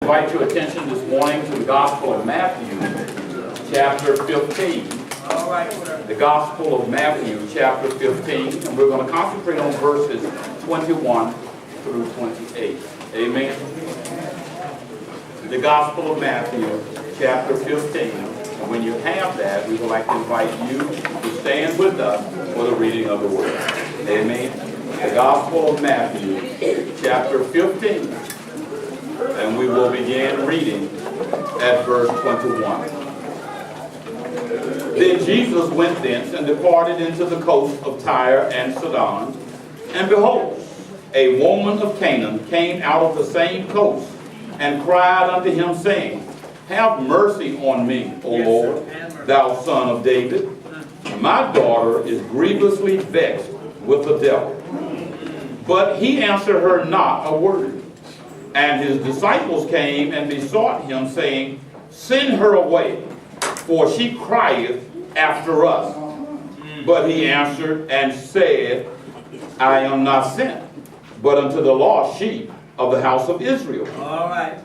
invite your attention this morning to the Gospel of Matthew, chapter 15. All right, sir. The Gospel of Matthew, chapter 15, and we're going to concentrate on verses 21 through 28. Amen. The Gospel of Matthew, chapter 15. And when you have that, we would like to invite you to stand with us for the reading of the Word. Amen. The Gospel of Matthew, chapter 15. And we will begin reading at verse 21. Then Jesus went thence and departed into the coast of Tyre and Sidon. And behold, a woman of Canaan came out of the same coast and cried unto him, saying, Have mercy on me, O Lord, thou son of David. My daughter is grievously vexed with the devil. But he answered her not a word. And his disciples came and besought him, saying, Send her away, for she crieth after us. But he answered and said, I am not sent, but unto the lost sheep of the house of Israel. All right.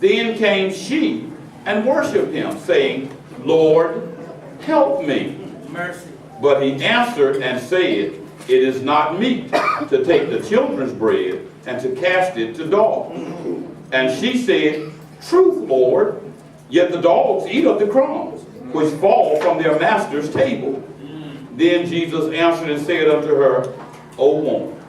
Then came she and worshipped him, saying, Lord, help me. Mercy. But he answered and said, It is not meet to take the children's bread and to cast it to dogs. And she said, Truth, Lord, yet the dogs eat of the crumbs, which fall from their master's table. Then Jesus answered and said unto her, O woman,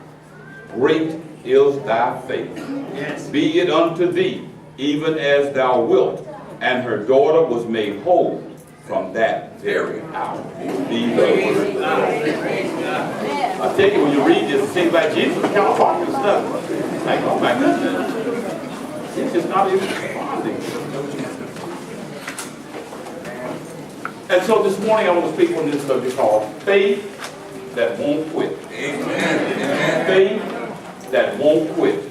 great is thy faith. Yes. Be it unto thee, even as thou wilt. And her daughter was made whole from that very hour. These are the words of God. I tell you, when you read this, it seems like Jesus kind of talking stuff. Like, oh my goodness. He's just not even responding. And so this morning I want to speak on this subject called Faith That Won't Quit. Amen. Faith that won't quit.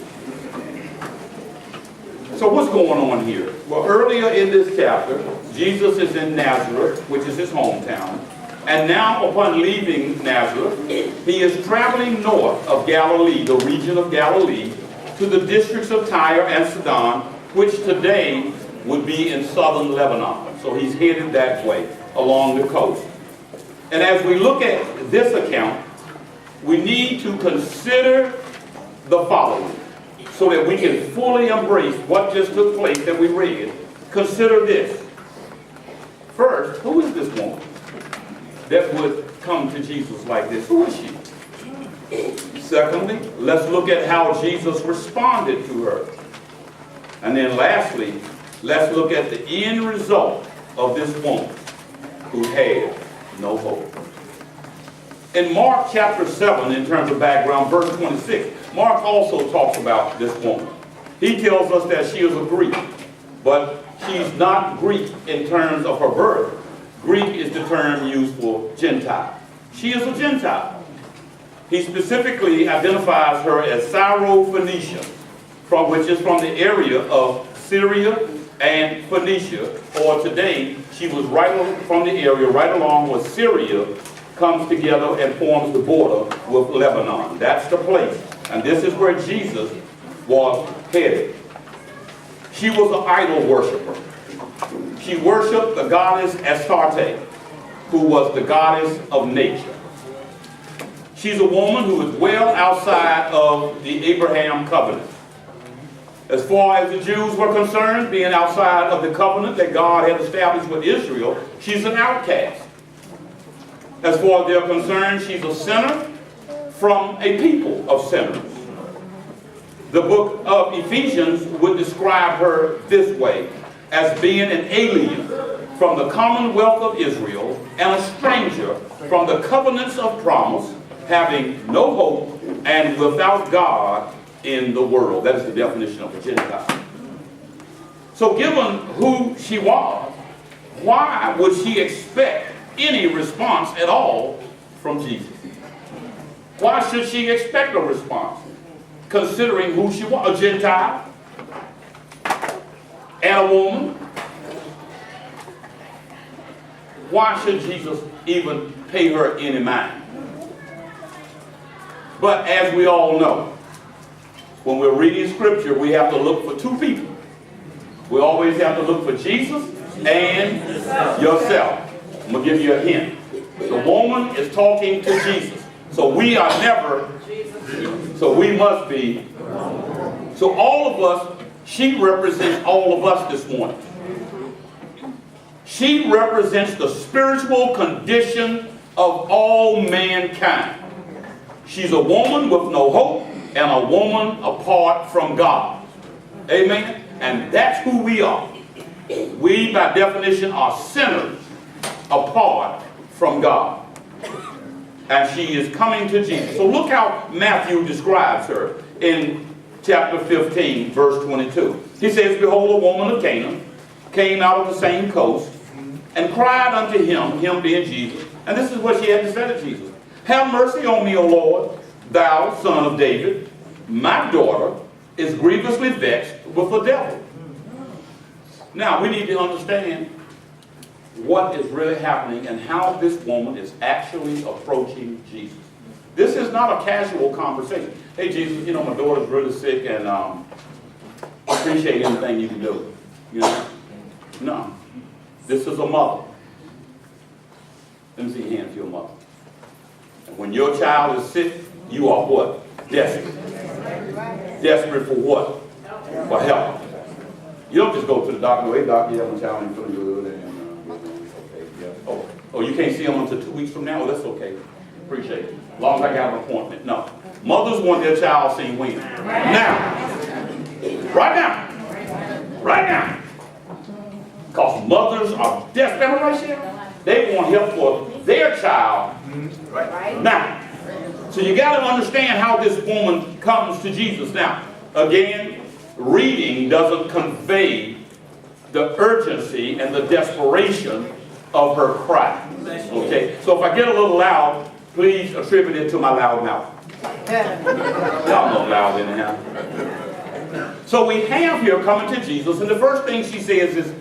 So what's going on here? Well, earlier in this chapter, Jesus is in Nazareth, which is his hometown. And now upon leaving Nazareth, he is traveling north of Galilee, the region of Galilee, to the districts of Tyre and Sidon, which today would be in southern Lebanon. So he's headed that way along the coast. And as we look at this account, we need to consider the following so that we can fully embrace what just took place that we read. Consider this. First, who is this woman that would come to Jesus like this? Who is she? Secondly, let's look at how Jesus responded to her. And then lastly, let's look at the end result of this woman who had no hope. In Mark chapter 7, in terms of background, verse 26, Mark also talks about this woman. He tells us that she is a Greek, but she's not Greek in terms of her birth. Greek is the term used for Gentile. She is a Gentile. He specifically identifies her as Syro-Phoenicia, which is from the area of Syria and Phoenicia, or today she was right from the area right along where Syria comes together and forms the border with Lebanon. That's the place. And this is where Jesus was headed. She was an idol worshiper. She worshipped the goddess Astarte, who was the goddess of nature. She's a woman who is well outside of the Abraham covenant. As far as the Jews were concerned, being outside of the covenant that God had established with Israel, she's an outcast. As far as they're concerned, she's a sinner from a people of sinners. The book of Ephesians would describe her this way, as being an alien from the commonwealth of Israel and a stranger from the covenants of promise, having no hope and without God in the world. That is the definition of a Gentile. So given who she was, why would she expect any response at all from Jesus? Why should she expect a response? Considering who she was, a Gentile and a woman. Why should Jesus even pay her any mind? But as we all know, when we're reading scripture, we have to look for two people. We always have to look for Jesus and yourself. I'm going to give you a hint. The woman is talking to Jesus. So we are never, so we must be. So all of us, she represents all of us this morning. She represents the spiritual condition of all mankind. She's a woman with no hope and a woman apart from God. Amen? And that's who we are. We, by definition, are sinners apart from God. And she is coming to Jesus. So look how Matthew describes her in chapter 15, verse 22. He says, behold, a woman of Canaan came out of the same coast and cried unto him, him being Jesus. And this is what she had to say to Jesus. Have mercy on me, O Lord, thou son of David. My daughter is grievously vexed with the devil. Now, we need to understand what is really happening and how this woman is actually approaching Jesus. This is not a casual conversation. Hey, Jesus, you know, my daughter's really sick and I appreciate anything you can do. You know? No. This is a mother. Let me see your hand if you're a mother. And when your child is sick, you are what? Desperate. Desperate for what? For help. You don't just go to the doctor, hey doctor, you have a child and feeling good and okay, yeah. Oh, you can't see them until 2 weeks from now? Oh, that's okay. Appreciate it. As long as I got an appointment. No. Mothers want their child seen when? Now. Right now. Right now. Because mothers are desperate, right here. They want help for their child now. So you got to understand how this woman comes to Jesus. Now, again, reading doesn't convey the urgency and the desperation of her cry. Okay? So if I get a little loud, please attribute it to my loud mouth. Y'all know loud anyhow. So we have here coming to Jesus, and the first thing she says is,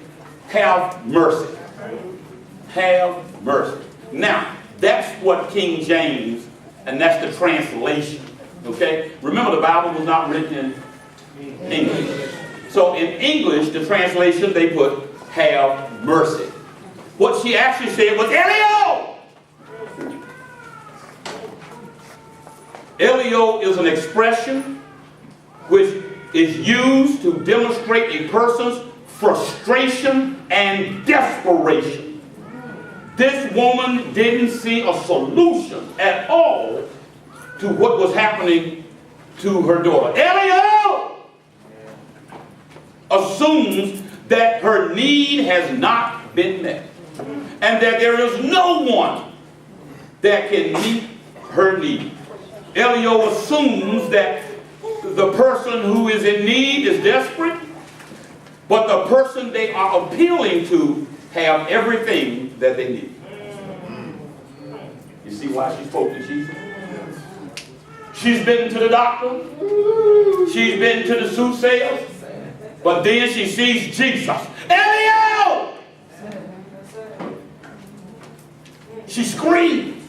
have mercy. Have mercy. Now, that's what King James, and that's the translation. Okay? Remember, the Bible was not written in English. So in English, the translation, they put, have mercy. What she actually said was, Elio! Elio is an expression which is used to demonstrate a person's frustration and desperation. This woman didn't see a solution at all to what was happening to her daughter. Elio assumes that her need has not been met and that there is no one that can meet her need. Elio assumes that the person who is in need is desperate, but the person they are appealing to have everything that they need. You see why she spoke to Jesus? She's been to the doctor. She's been to the soothsayers. But then she sees Jesus. Elio! She screams.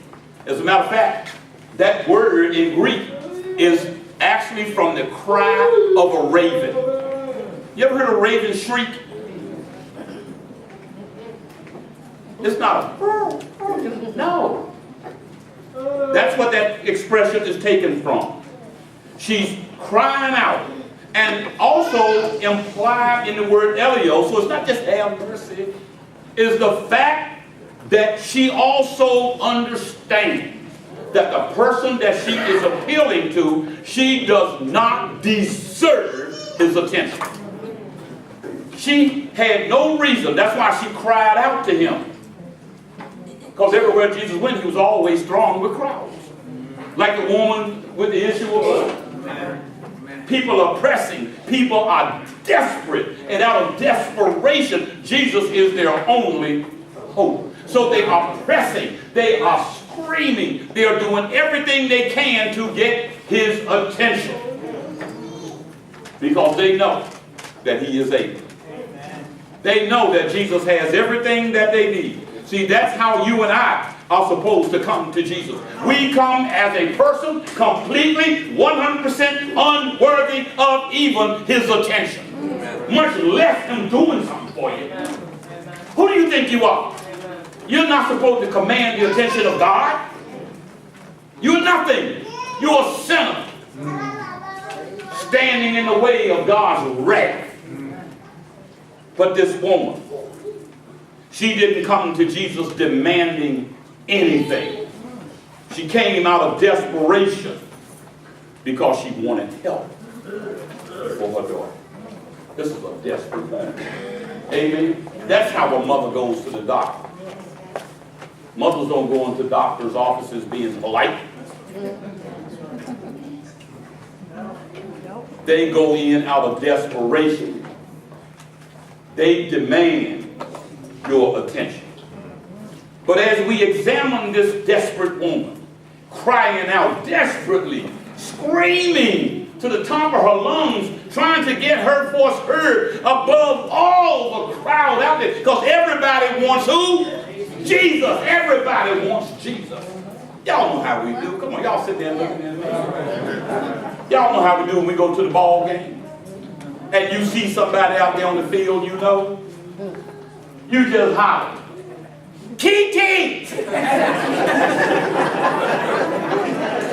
As a matter of fact, that word in Greek is actually from the cry of a raven. You ever heard a raven shriek? It's not a no. That's what that expression is taken from. She's crying out. And also implied in the word Elio, so it's not just have mercy, is the fact that she also understands that the person that she is appealing to, she does not deserve his attention. She had no reason. That's why she cried out to him. Because everywhere Jesus went, he was always thronged with crowds. Like the woman with the issue of blood. People are pressing. People are desperate. And out of desperation, Jesus is their only hope. So they are pressing. They are screaming. They are doing everything they can to get his attention. Because they know that he is able. They know that Jesus has everything that they need. See, that's how you and I are supposed to come to Jesus. We come as a person completely, 100% unworthy of even his attention. much less him doing something for you. Who do you think you are? You're not supposed to command the attention of God. You're nothing. You're a sinner standing in the way of God's wrath. But this woman, she didn't come to Jesus demanding anything. She came out of desperation because she wanted help for her daughter. This is a desperate woman. Amen. That's how a mother goes to the doctor. Mothers don't go into doctors' offices being polite. They go in out of desperation. They demand your attention. But as we examine this desperate woman, crying out desperately, screaming to the top of her lungs, trying to get her voice heard above all the crowd out there, because everybody wants who? Jesus. Everybody wants Jesus. Y'all know how we do. Come on, y'all sit there looking at me. Y'all know how we do when we go to the ball game. And you see somebody out there on the field, you know. You just holler, Kiki!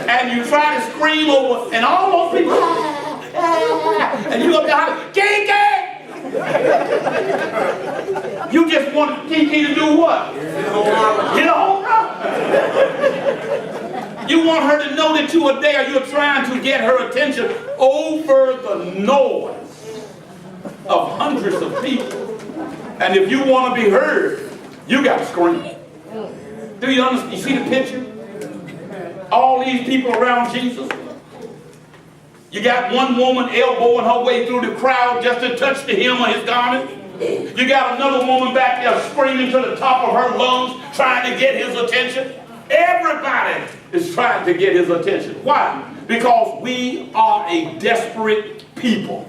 And you try to scream over, and all those people, and you up there hollering, Kiki! You just want Kiki to do what? Hit a home run. You want her to know that you are there. You're trying to get her attention over the noise of hundreds of people. And if you want to be heard, you got to scream. Do you understand? You see the picture? All these people around Jesus. You got one woman elbowing her way through the crowd just to touch the hem of his garment. You got another woman back there screaming to the top of her lungs, trying to get his attention. Everybody is trying to get his attention. Why? Because we are a desperate people.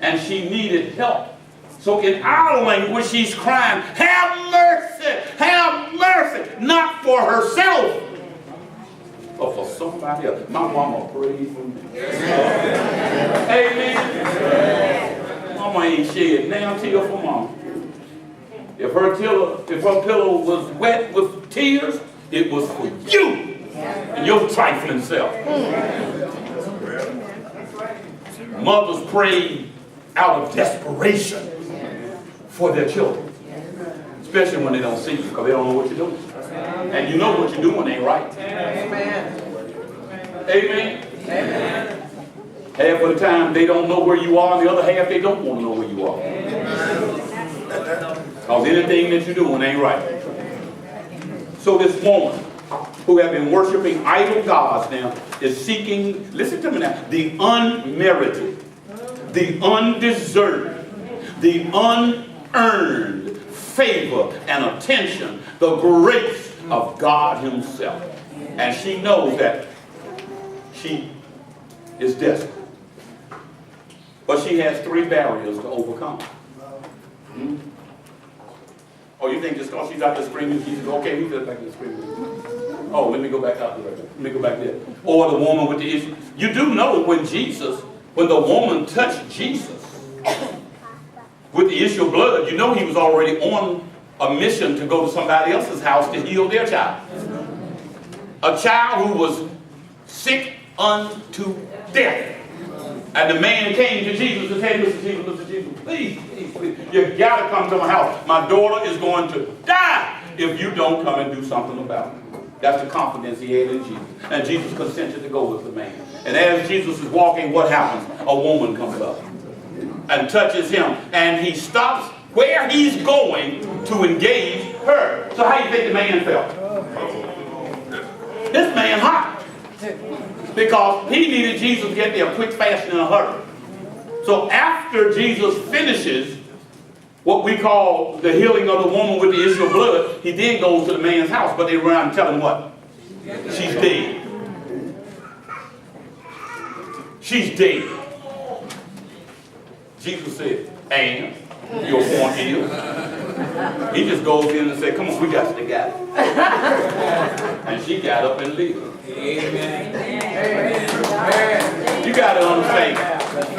And she needed help. So in our language, she's crying, have mercy, have mercy. Not for herself, but for somebody else. My mama prayed for me. Amen. Mama ain't shed now tear for mama. If her pillow was wet with tears, it was for you and your trifling self. Mothers prayed out of desperation for their children, especially when they don't see you, because they don't know what you're doing. And you know what you're doing ain't right. Amen. Amen. Amen. Half of the time they don't know where you are, and the other half they don't want to know where you are. Because anything that you're doing ain't right. So this woman who have been worshiping idol gods now is seeking, listen to me now, the unmerited, the undeserved, the unearned favor and attention, the grace of God himself. And she knows that she is desperate. But she has three barriers to overcome. Oh, you think just because she's out there screaming, she's okay, we just back there screaming. Oh, let me go back out there. Let me go back there. Or the woman with the issue. You do know when the woman touched Jesus with the issue of blood, you know he was already on a mission to go to somebody else's house to heal their child. A child who was sick unto death. And the man came to Jesus and said, Mr. Jesus, please, you got to come to my house. My daughter is going to die if you don't come and do something about it. That's the confidence he had in Jesus. And Jesus consented to go with the man. And as Jesus is walking, what happens? A woman comes up and touches him. And he stops where he's going to engage her. So how do you think the man felt? This man hot. Because he needed Jesus to get there quick, fast, and in a hurry. So after Jesus finishes what we call the healing of the woman with the issue of blood, he then goes to the man's house. But they run out and tell him what? She's dead. She's dead. Jesus said, and your point is, he just goes in and said, come on, we got to get it. And she got up and left. Amen. You got to understand,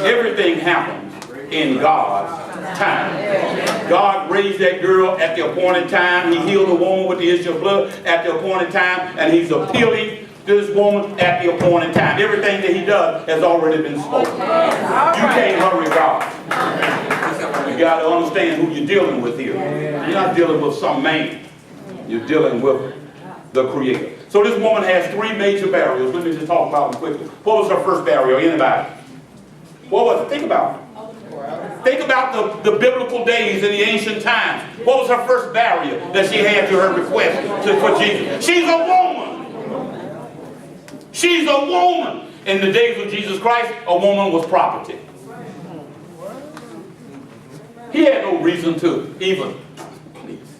everything happens in God's time. God raised that girl at the appointed time. He healed the woman with the issue of blood at the appointed time, and he's appealing to this woman at the appointed time. Everything that he does has already been spoken. You can't hurry God. You got to understand who you're dealing with here. You're not dealing with some man. You're dealing with the Creator. So this woman has three major barriers. Let me just talk about them quickly. What was her first barrier? Anybody? What was it? Think about it. Think about the biblical days in the ancient times. What was her first barrier that she had to her request for Jesus? She's a woman. She's a woman. In the days of Jesus Christ, a woman was property. He had no reason to even, please.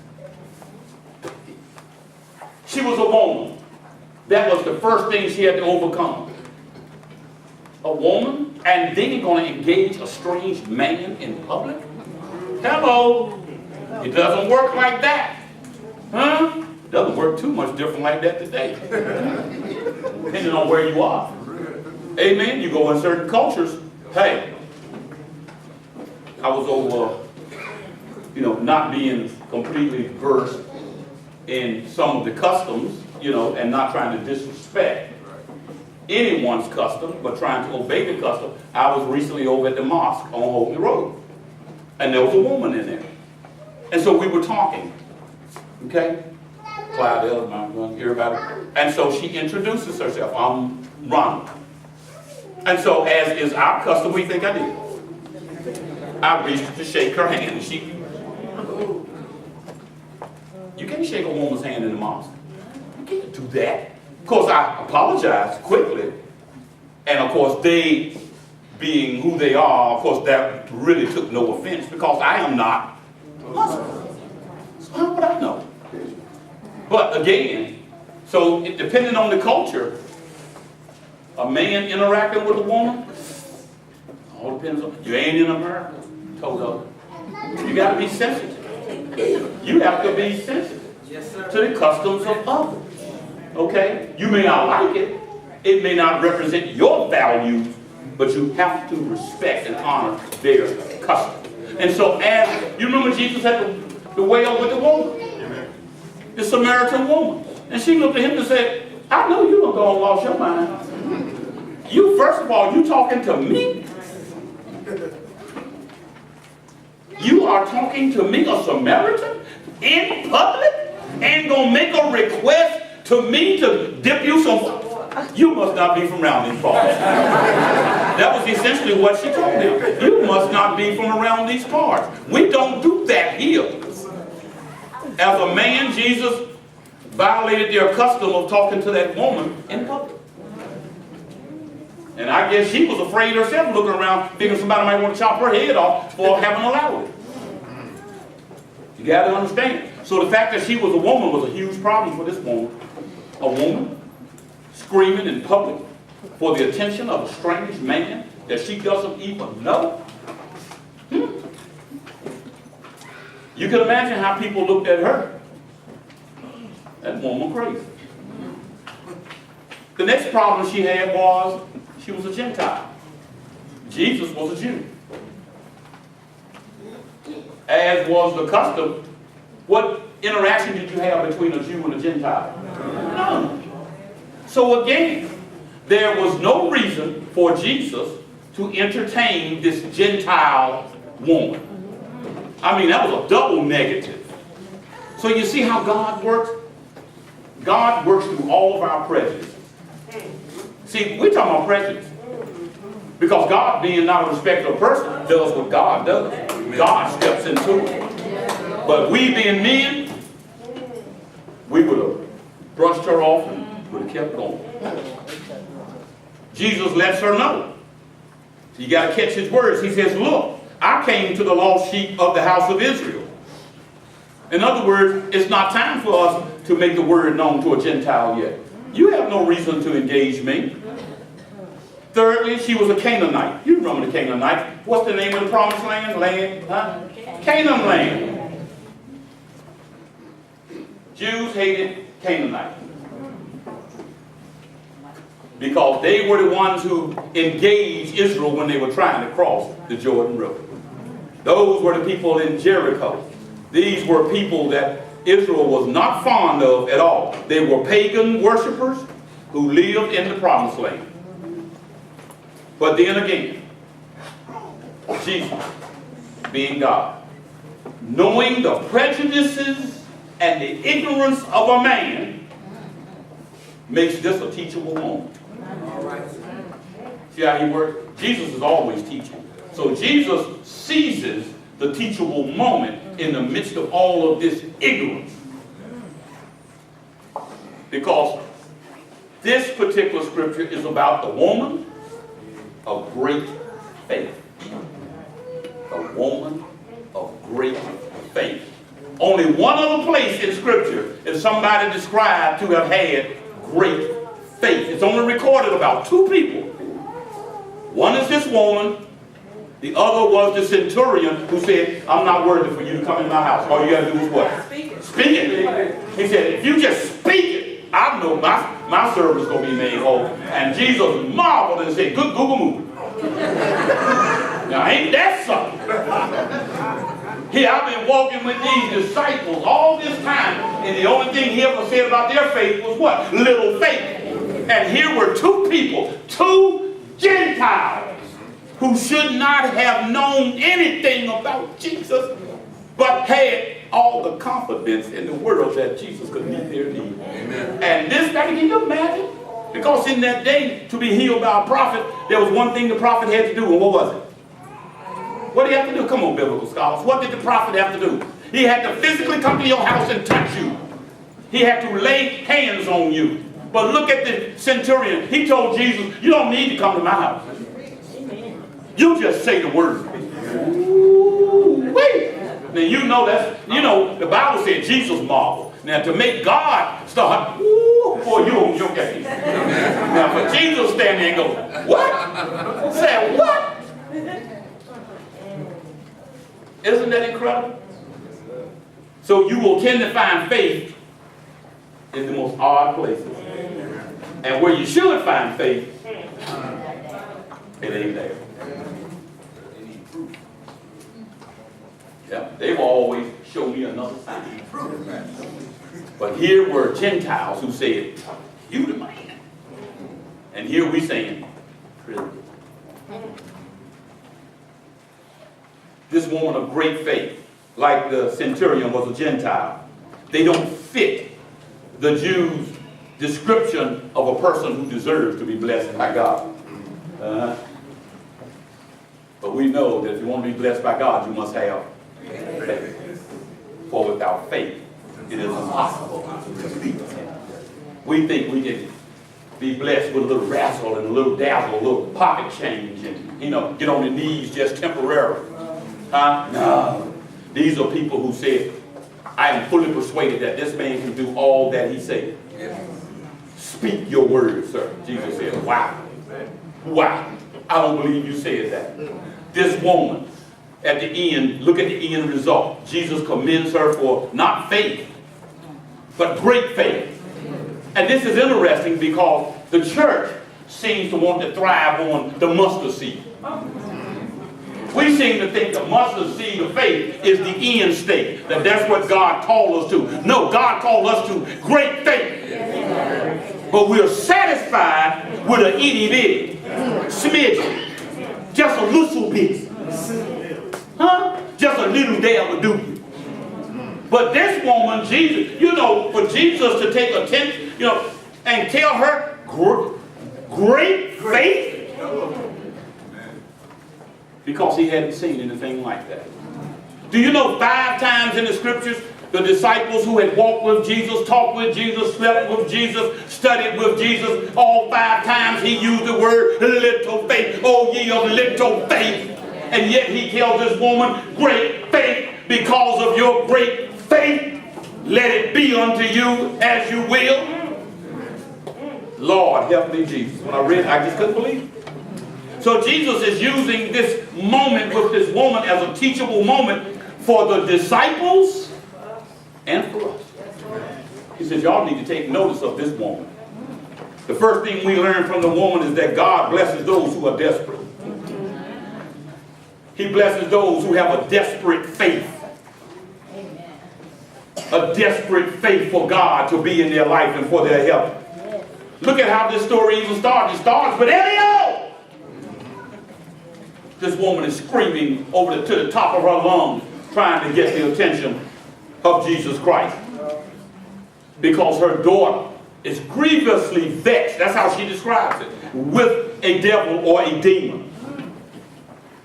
She was a woman. That was the first thing she had to overcome. A woman, and then you're going to engage a strange man in public? Hello. It doesn't work like that. Huh? It doesn't work too much different like that today. Depending on where you are. Amen. You go in certain cultures. Hey, I was over, not being completely versed in some of the customs, and not trying to disrespect anyone's custom, but trying to obey the custom. I was recently over at the mosque on Holy Road, and there was a woman in there. And so we were talking, okay? Clyde, Ellis, everybody. And so she introduces herself. I'm Ronald. And so, as is our custom, we think I did. I reached to shake her hand, and she... You can't shake a woman's hand in the mosque. You can't do that. Of course, I apologized quickly. And of course, they, being who they are, of course, that really took no offense, because I am not Muslim. So how would I know? But again, so depending on the culture, a man interacting with a woman, all depends on, you ain't in America, told her. You got to be sensitive. You have to be sensitive to the customs of others. Okay? You may not like it. It may not represent your values, but you have to respect and honor their customs. And so, as you remember, Jesus had the well with the woman, the Samaritan woman, and she looked at him and said, "I know you don't go and lost your mind. You, first of all, you talking to me? You are talking to me, a Samaritan, in public, and gonna make a request to me to dip you some water? You must not be from around these parts." That was essentially what she told him. You must not be from around these parts. We don't do that here. As a man, Jesus violated their custom of talking to that woman in public. And I guess she was afraid herself, looking around, thinking somebody might want to chop her head off for having allowed it. You got to understand. So the fact that she was a woman was a huge problem for this woman. A woman screaming in public for the attention of a strange man that she doesn't even know. You can imagine how people looked at her. That woman crazy. The next problem she had was she was a Gentile. Jesus was a Jew. As was the custom, what interaction did you have between a Jew and a Gentile? None. So again, there was no reason for Jesus to entertain this Gentile woman. I mean, that was a double negative. So you see how God works? God works through all of our prejudices. See, we're talking about prejudice. Because God, being not a respecter of person, does what God does. God steps into it. But we being men, we would have brushed her off and would have kept going. Jesus lets her know. So you got to catch his words. He says, "Look, I came to the lost sheep of the house of Israel." In other words, it's not time for us to make the word known to a Gentile yet. You have no reason to engage me. Thirdly, she was a Canaanite. You remember the Canaanites. What's the name of the promised land? Canaan land. Jews hated Canaanites because they were the ones who engaged Israel when they were trying to cross the Jordan River. Those were the people in Jericho. These were people that Israel was not fond of at all. They were pagan worshipers who lived in the promised land. But then again, Jesus, being God, knowing the prejudices and the ignorance of a man, makes this a teachable moment. See how he works? Jesus is always teaching. So Jesus seizes the teachable moment in the midst of all of this ignorance. Because this particular scripture is about the woman of great faith. A woman of great faith. Only one other place in scripture is somebody described to have had great faith. It's only recorded about two people. One is this woman. The other was the centurion who said, I'm not worthy for you to come in my house. All you got to do is what? Speak it. He said, if you just speak it, I know my servant's going to be made whole. And Jesus marveled and said, good Google movie. Now ain't that something? Here I've been walking with these disciples all this time, and the only thing he ever said about their faith was what? Little faith. And here were two people, two Gentiles, who should not have known anything about Jesus, but had all the confidence in the world that Jesus could meet their need. Amen. And this, can you imagine? Because in that day, to be healed by a prophet, there was one thing the prophet had to do, and what was it? What did he have to do? Come on, biblical scholars. What did the prophet have to do? He had to physically come to your house and touch you. He had to lay hands on you. But look at the centurion. He told Jesus, you don't need to come to my house. You just say the word. Ooh, wait. Now you know the Bible said Jesus marveled. Now to make God start, ooh, boy, you don't get it. Now for Jesus stand there and go, what? Say what? Isn't that incredible? So you will tend to find faith in the most odd places. And where you should find faith, it ain't there. Yeah, they will always show me another sign. But here were Gentiles who said, you the man. And here we saying, really? This woman of great faith, like the centurion was a Gentile, they don't fit the Jews' description of a person who deserves to be blessed by God. But we know that if you want to be blessed by God, you must have faith. For without faith, it is impossible to please Him. We think we can be blessed with a little razzle and a little dazzle, a little pocket change, and get on your knees just temporarily. No. These are people who said, I am fully persuaded that this man can do all that he said. Speak your word, sir. Jesus said, wow. Wow. I don't believe you said that. This woman, at the end, look at the end result. Jesus commends her for not faith, but great faith. And this is interesting because the church seems to want to thrive on the mustard seed. We seem to think the mustard seed of faith is the end state. That's what God called us to. No, God called us to great faith. But we're satisfied with an itty bitty smidgen. Just a little bit. Just a little dab will do. But this woman, Jesus, for Jesus to take a tenth, and tell her great faith, because he hadn't seen anything like that. Do you know 5 times in the scriptures, the disciples who had walked with Jesus, talked with Jesus, slept with Jesus, studied with Jesus, all 5 times he used the word little faith. Oh, ye of little faith. And yet he tells this woman, great faith, because of your great faith, let it be unto you as you will. Lord, help me, Jesus. When I read it, I just couldn't believe it. So Jesus is using this moment with this woman as a teachable moment for the disciples and for us. He says, y'all need to take notice of this woman. The first thing we learn from the woman is that God blesses those who are desperate. He blesses those who have a desperate faith. A desperate faith for God to be in their life and for their help. Look at how this story even starts. It starts with Elio! This woman is screaming to the top of her lungs, trying to get the attention of Jesus Christ. Because her daughter is grievously vexed, that's how she describes it, with a devil or a demon.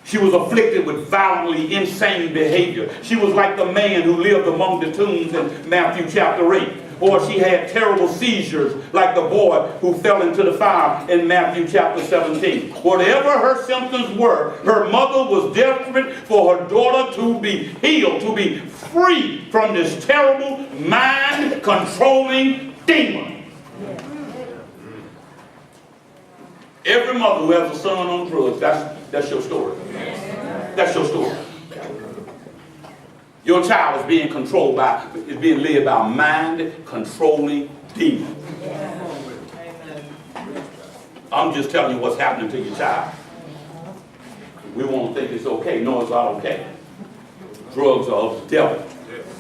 She was afflicted with violently insane behavior. She was like the man who lived among the tombs in Matthew chapter 8. Or she had terrible seizures like the boy who fell into the fire in Matthew chapter 17. Whatever her symptoms were, her mother was desperate for her daughter to be healed, to be free from this terrible mind-controlling demon. Every mother who has a son on drugs, that's your story. That's your story. Your child is being led by a mind-controlling demon. I'm just telling you what's happening to your child. We won't think it's okay. No, it's not okay. Drugs are of the devil.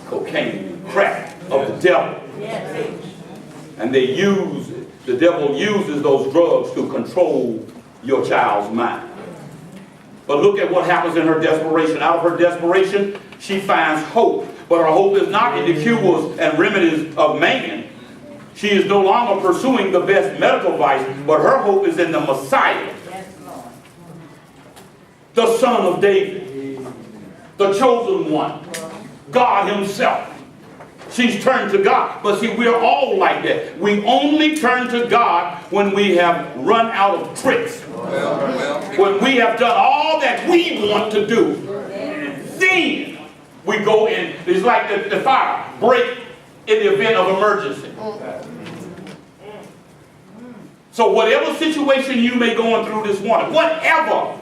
Cocaine and crack of the devil. And the devil uses those drugs to control your child's mind. But look at what happens in her desperation. Out of her desperation, she finds hope. But her hope is not in the cures and remedies of man. She is no longer pursuing the best medical advice, but her hope is in the Messiah. The Son of David. The chosen one. God himself. She's turned to God. But see, we're all like that. We only turn to God when we have run out of tricks. When we have done all that we want to do. Then we go in. It's like the fire break in the event of emergency. So whatever situation you may go on through this morning, whatever,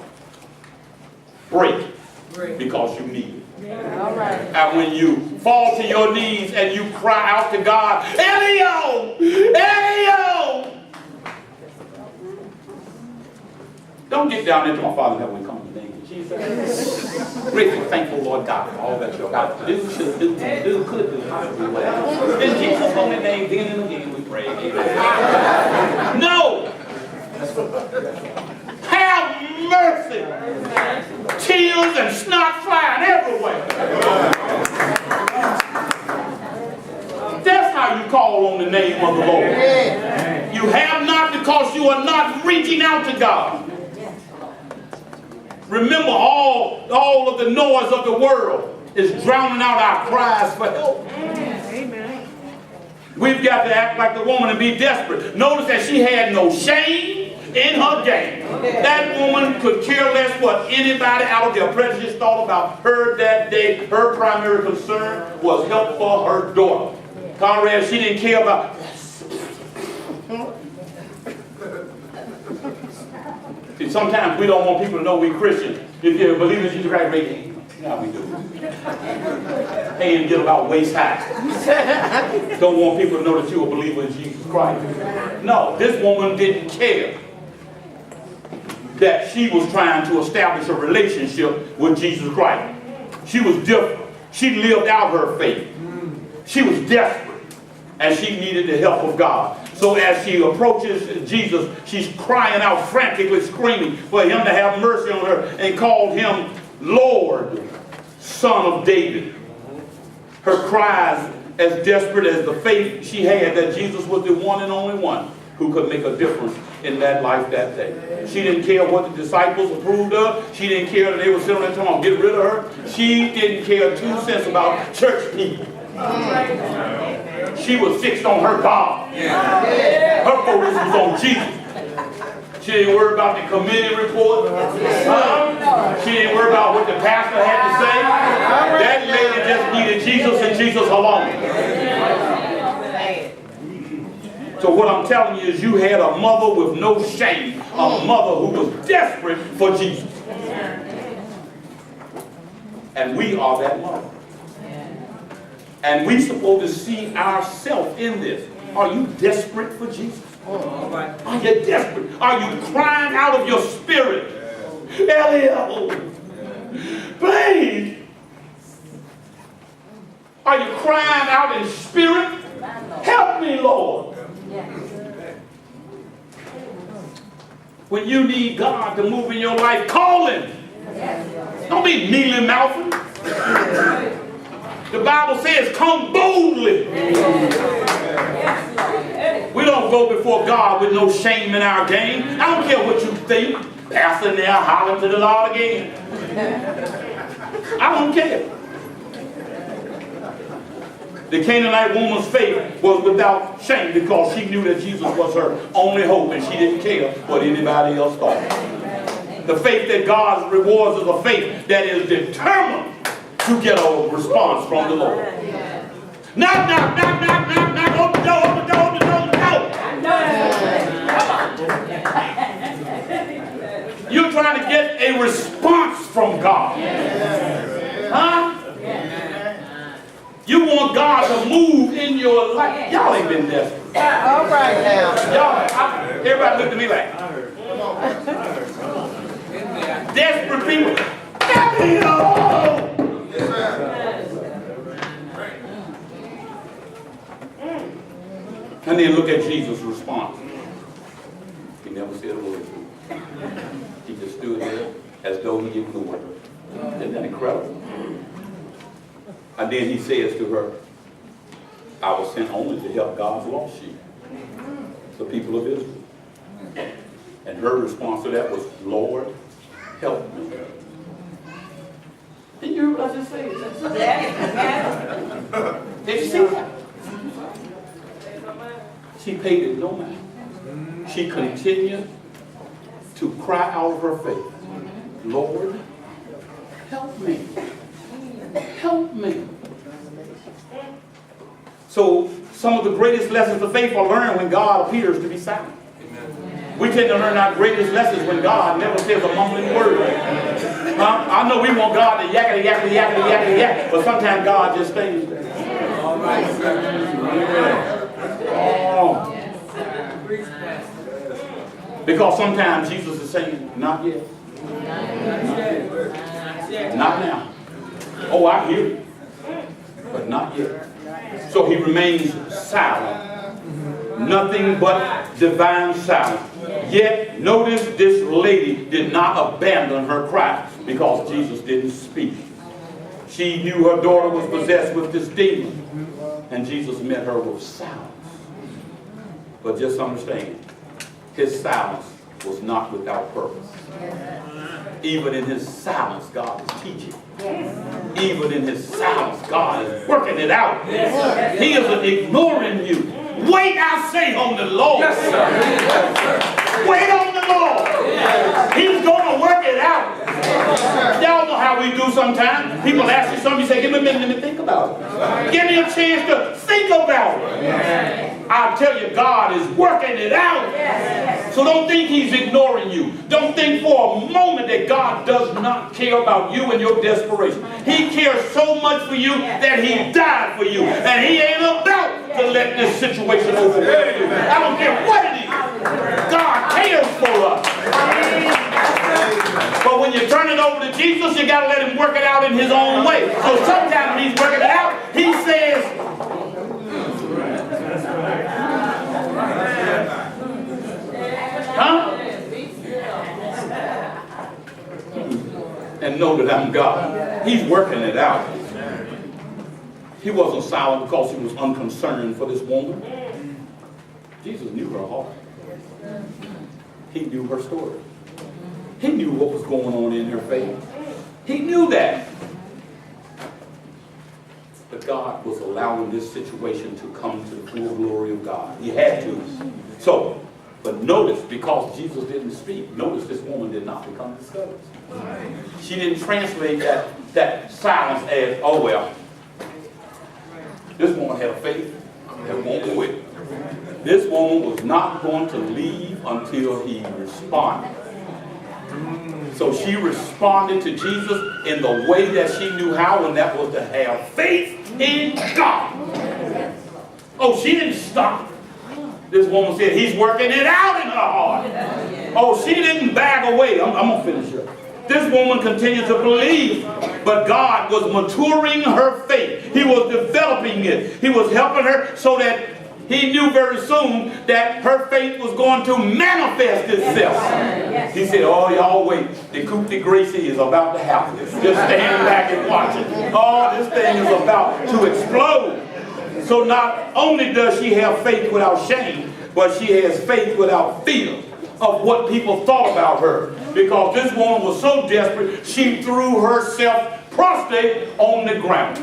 break because you need it. All right. And when you fall to your knees and you cry out to God, Elio! Elio! Don't get down into my Father that we come in the name of Jesus. Grateful, thankful, Lord God, for all that you're about to do, should do, could do, possibly well. In Jesus' holy name, again and again we pray. Amen. No! Have mercy! Tears and snot flying everywhere. That's how you call on the name of the Lord. You have not because you are not reaching out to God. Remember, all of the noise of the world is drowning out our cries for help. Amen. We've got to act like the woman and be desperate. Notice that she had no shame in her game. That woman could care less what anybody out of their prejudice thought about her that day. Her primary concern was help for her daughter. Conrad, she didn't care about... See, sometimes we don't want people to know we're Christians. If you're a believer in Jesus Christ, raise your hand. Yeah, we do. Hand get about waist high. Don't want people to know that you're a believer in Jesus Christ. No, this woman didn't care that she was trying to establish a relationship with Jesus Christ. She was different. She lived out her faith. She was desperate. And she needed the help of God. So as she approaches Jesus, she's crying out frantically, screaming for him to have mercy on her, and called him Lord, Son of David. Her cries as desperate as the faith she had that Jesus was the one and only one who could make a difference in that life that day. She didn't care what the disciples approved of. She didn't care that they were sitting there talking, get rid of her. She didn't care 2 cents about church people. She was fixed on her God. Her focus was on Jesus. She didn't worry about the committee report. She didn't worry about what the pastor had to say. That lady just needed Jesus and Jesus alone. So what I'm telling you is you had a mother with no shame. A mother who was desperate for Jesus. And we are that mother. And we're supposed to see ourselves in this. Are you desperate for Jesus? Are you desperate? Are you crying out of your spirit? Elio! Please. Are you crying out in spirit? Help me, Lord. When you need God to move in your life, call him. Don't be mealy-mouthing. The Bible says, come boldly. We don't go before God with no shame in our game. I don't care what you think. Pastor there hollering to the Lord again. I don't care. The Canaanite woman's faith was without shame because she knew that Jesus was her only hope and she didn't care what anybody else thought. The faith that God rewards is a faith that is determined to get a response from the Lord. Knock, knock, knock, knock, knock, knock, open the door, open the door, open the door, open the door. You're trying to get a response from God. Huh? You want God to move in your life. Y'all ain't been desperate. All right now. Y'all, everybody look at me like, desperate people. Let me know. And then look at Jesus' response. He never said a word. He just stood there as though he ignored her. Isn't that incredible? And then he says to her, I was sent only to help God's lost sheep, the people of Israel. And her response to that was, Lord, help me. Did you hear what I just said? Did you see that? She paid it no mind. She continued to cry out of her faith, Lord, help me. Help me. So some of the greatest lessons of faith are learned when God appears to be silent. We tend to learn our greatest lessons when God never says a mumbling word. I know we want God to yakety, yakety, yakety, yakety, yak, but sometimes God just stays there. Oh. Because sometimes Jesus is saying, not yet. Not now. Oh, I hear it, but not yet. So he remains silent. Nothing but divine silence. Yet, notice this lady did not abandon her cry because Jesus didn't speak. She knew her daughter was possessed with this demon, and Jesus met her with silence. But just understand, his silence was not without purpose. Even in his silence, God is teaching. Even in his silence, God is working it out. He isn't ignoring you. Wait, I say, on the Lord. Wait on the Lord. He's going to work it out. Y'all know how we do sometimes. People ask you something, you say, give me a minute, let me think about it. Give me a chance to think about it. I tell you, God is working it out. So don't think he's ignoring you. Don't think for a moment that God does not care about you and your desperation. He cares so much for you that he died for you. And he ain't about to let this situation overwhelm you. I don't care what it is. God cares for us. But when you turn it over to Jesus, you got to let him work it out in his own way. So sometimes when he's working it out, he says, huh? And know that I'm God. He's working it out. He wasn't silent because he was unconcerned for this woman. Jesus knew her heart. He knew her story. He knew what was going on in her faith. He knew that. But God was allowing this situation to come to the full glory of God. He had to. So, but notice, because Jesus didn't speak, notice this woman did not become discouraged. She didn't translate that silence as, oh well. This woman had a faith that won't quit. This woman was not going to leave until he responded. So she responded to Jesus in the way that she knew how, and that was to have faith in God. Oh, she didn't stop. This woman said, he's working it out in her heart. Oh, she didn't back away. I'm going to finish here. This woman continued to believe, but God was maturing her faith. He was developing it. He was helping her so that he knew very soon that her faith was going to manifest itself. He said, oh, y'all wait. The coup de grace is about to happen. Just stand back and watch it. Oh, this thing is about to explode. So not only does she have faith without shame, but she has faith without fear of what people thought about her. Because this woman was so desperate, she threw herself prostrate on the ground.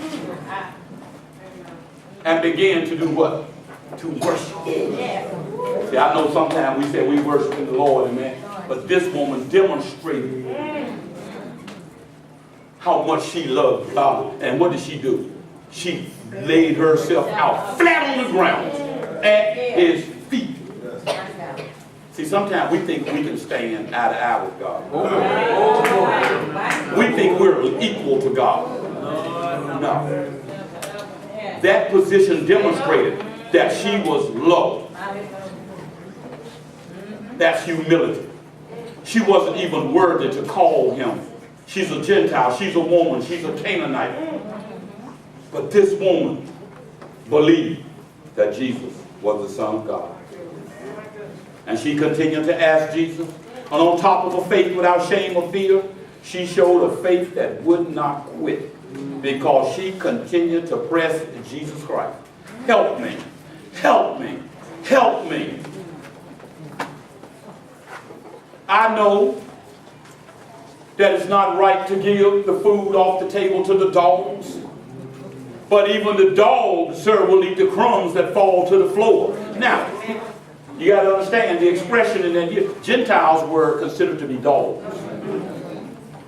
And began to do what? To worship. See, I know sometimes we say we worship the Lord, amen. But this woman demonstrated how much she loved God. And what did she do? She laid herself out flat on the ground at his feet. See, sometimes we think we can stand eye to eye with God. We think we're equal to God. No. That position demonstrated that she was low. That's humility. She wasn't even worthy to call him. She's a Gentile. She's a woman. She's a Canaanite. But this woman believed that Jesus was the Son of God. And she continued to ask Jesus. And on top of a faith without shame or fear, she showed a faith that would not quit. Because she continued to press Jesus Christ. Help me. Help me. Help me. I know that it's not right to give the food off the table to the dogs. But even the dogs, sir, will eat the crumbs that fall to the floor. Now, you got to understand the expression in that Gentiles were considered to be dogs.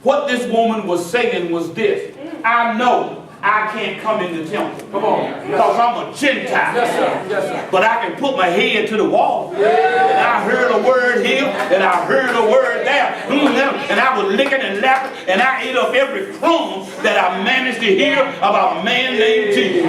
What this woman was saying was this: I know I can't come in the temple. Come on. Because I'm a Gentile. Yes, sir. Yes, sir. But I can put my head to the wall. And I heard a word here, and I heard a word there. And I was licking and lapping, and I ate up every crumb that I managed to hear about a man named Jesus.